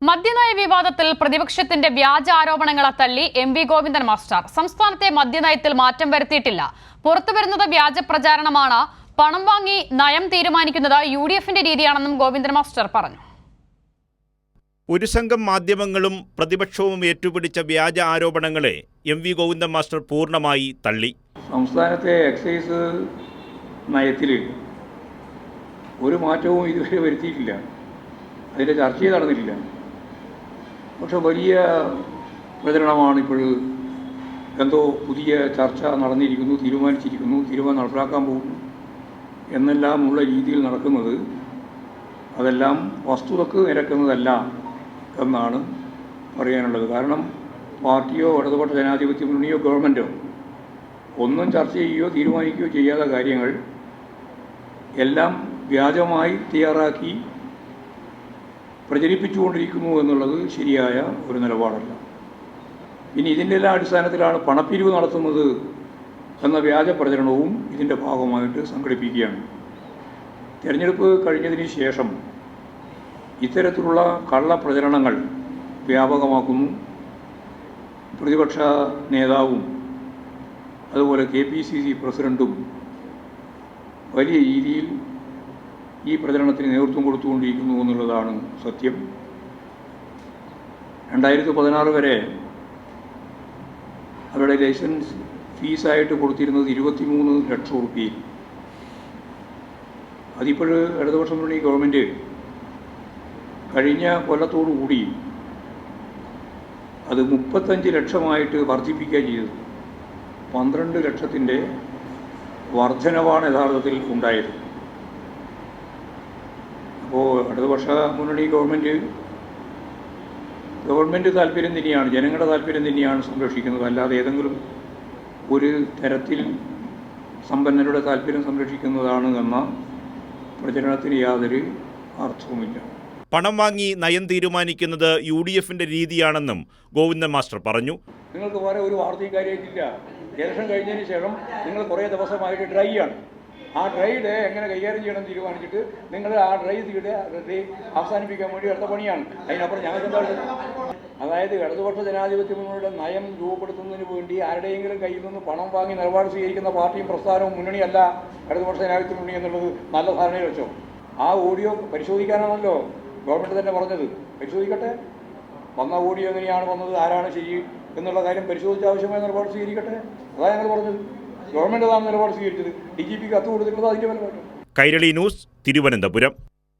മദ്യനയ വിവാദത്തിൽ പ്രതിപക്ഷത്തിന്റെ വ്യാജ ആരോപണങ്ങളെ തള്ളി എം.വി. ഗോവിന്ദൻ മാസ്റ്റർ. സംസ്ഥാനത്തെ മദ്യനയത്തിൽ മാറ്റം വരുത്തിയിട്ടില്ല. പുറത്തുവരുന്നത് വ്യാജ പ്രചാരണമാണ്. പണം വാങ്ങി നയം തീരുമാനിക്കുന്നത് യു.ഡി.എഫിന്റെ രീതിയാണെന്നും ഗോവിന്ദൻ മാസ്റ്റർ പറഞ്ഞു. ഒരു സംഘം മാധ്യമങ്ങളും പ്രതിപക്ഷവും ഏറ്റുപിടിച്ച വ്യാജ ആരോപണങ്ങളെ എം.വി. ഗോവിന്ദൻ മാസ്റ്റർ പൂർണ്ണമായി തള്ളി. സംസ്ഥാനത്തെ എക്സൈസ് നയത്തിൽ ഒരു മാറ്റവും ഇതുവരെ വരുത്തിയിട്ടില്ല. അതിൻ്റെ ചർച്ചയും നടന്നിട്ടില്ല. പക്ഷെ വലിയ പ്രചരണമാണ് ഇപ്പോൾ. എന്തോ പുതിയ ചർച്ച നടന്നിരിക്കുന്നു, തീരുമാനം നടപ്പിലാക്കാൻ പോകുന്നു എന്നെല്ലാമുള്ള രീതിയിൽ നടക്കുന്നത്. അതെല്ലാം വസ്തുതക്ക് നിരക്കുന്നതല്ല എന്നാണ് പറയാനുള്ളത്. കാരണം പാർട്ടിയോ ഇടതുപക്ഷ ജനാധിപത്യ മുന്നണിയോ ഗവൺമെൻറ്റോ ഒന്നും ചർച്ച ചെയ്യുകയോ തീരുമാനിക്കുകയോ ചെയ്യാത്ത കാര്യങ്ങൾ എല്ലാം വ്യാജമായി തയ്യാറാക്കി പ്രചരിപ്പിച്ചുകൊണ്ടിരിക്കുന്നു എന്നുള്ളത് ശരിയായ ഒരു നിലപാടല്ല. ഇനി ഇതിൻ്റെ എല്ലാ അടിസ്ഥാനത്തിലാണ് പണപ്പിരിവ് നടത്തുന്നത് എന്ന വ്യാജ പ്രചരണവും ഇതിൻ്റെ ഭാഗമായിട്ട് സംഘടിപ്പിക്കുകയാണ്. തിരഞ്ഞെടുപ്പ് കഴിഞ്ഞതിന് ശേഷം ഇത്തരത്തിലുള്ള കള്ളപ്രചരണങ്ങൾ വ്യാപകമാക്കുന്നു. പ്രതിപക്ഷ നേതാവും അതുപോലെ KPCC പ്രസിഡൻറ്റും വലിയ രീതിയിൽ ഈ പ്രചരണത്തിന് നേതൃത്വം കൊടുത്തുകൊണ്ടിരിക്കുന്നു എന്നുള്ളതാണ് സത്യം. 2016 വരെ അവരുടെ ലൈസൻസ് ഫീസായിട്ട് കൊടുത്തിരുന്നത് 23 ലക്ഷം റുപ്യയിൽ. അതിപ്പോൾ ഇടതുപക്ഷ മുന്നണി ഗവൺമെൻറ് കഴിഞ്ഞ കൊല്ലത്തോടുകൂടി അത് 35 ലക്ഷമായിട്ട് വർദ്ധിപ്പിക്കുക ചെയ്തത്. 12 ലക്ഷത്തിൻ്റെ വർധനവാണ് യഥാർത്ഥത്തിൽ ഉണ്ടായത്. അപ്പോൾ ഇടതുപക്ഷ മുന്നണി ഗവൺമെൻറ് താല്പര്യം തന്നെയാണ്, ജനങ്ങളുടെ താല്പര്യം തന്നെയാണ് സംരക്ഷിക്കുന്നത്. അല്ലാതെ ഏതെങ്കിലും ഒരു തരത്തിൽ സമ്പന്നരുടെ താല്പര്യം സംരക്ഷിക്കുന്നതാണ് എന്ന പ്രചരണത്തിന് യാതൊരു അർത്ഥവുമില്ല. പണം വാങ്ങി നയം തീരുമാനിക്കുന്നത് യു.ഡി.എഫിന്റെ രീതിയാണെന്നും ഗോവിന്ദൻ മാസ്റ്റർ പറഞ്ഞു. നിങ്ങൾക്ക് വേറെ ഒരു വാർത്തയും കാര്യമായിട്ടില്ല. ഇലക്ഷൻ കഴിഞ്ഞതിന് ശേഷം നിങ്ങൾ കുറേ ദിവസമായിട്ട് ഡ്രൈ ആണ്. ആ ഡ്രൈ ഡേ എങ്ങനെ കൈകാര്യം ചെയ്യണം തീരുമാനിച്ചിട്ട് നിങ്ങൾ ആ ഡ്രൈ അവസാനിപ്പിക്കാൻ വേണ്ടി എടുത്ത പണിയാണ്. അതിനപ്പുറം ഞങ്ങൾക്ക് എന്താ? അതായത് ഇടതുപക്ഷ ജനാധിപത്യ മുന്നണിയുടെ നയം രൂപപ്പെടുത്തുന്നതിന് വേണ്ടി ആരുടെയെങ്കിലും കയ്യിൽ നിന്ന് പണം വാങ്ങി നിലപാട് സ്വീകരിക്കുന്ന പാർട്ടിയും പ്രസ്ഥാനവും മുന്നണിയല്ല ഇടതുപക്ഷ ജനാധിപത്യ മുന്നണി എന്നുള്ളത് നല്ല ധാരണയിൽ വെച്ചോ. ആ ഓഡിയോ പരിശോധിക്കാനാണല്ലോ ഗവൺമെൻറ് തന്നെ പറഞ്ഞത്. പരിശോധിക്കട്ടെ, വന്ന ഓഡിയോ എങ്ങനെയാണ് വന്നത്, ആരാണ് ശരി എന്നുള്ള കാര്യം പരിശോധിച്ച് ആവശ്യമായ നിലപാട് സ്വീകരിക്കട്ടെ. അതാണ് ഞങ്ങൾ പറഞ്ഞത്. ഗവൺമെൻറ് അതാണ് നിലപാട് സ്വീകരിച്ചത്. DGPക്ക് കത്ത് കൊടുത്തിട്ടുള്ളത് അതിൻ്റെ ഫലമായിട്ട്. കൈരളി ന്യൂസ്, തിരുവനന്തപുരം.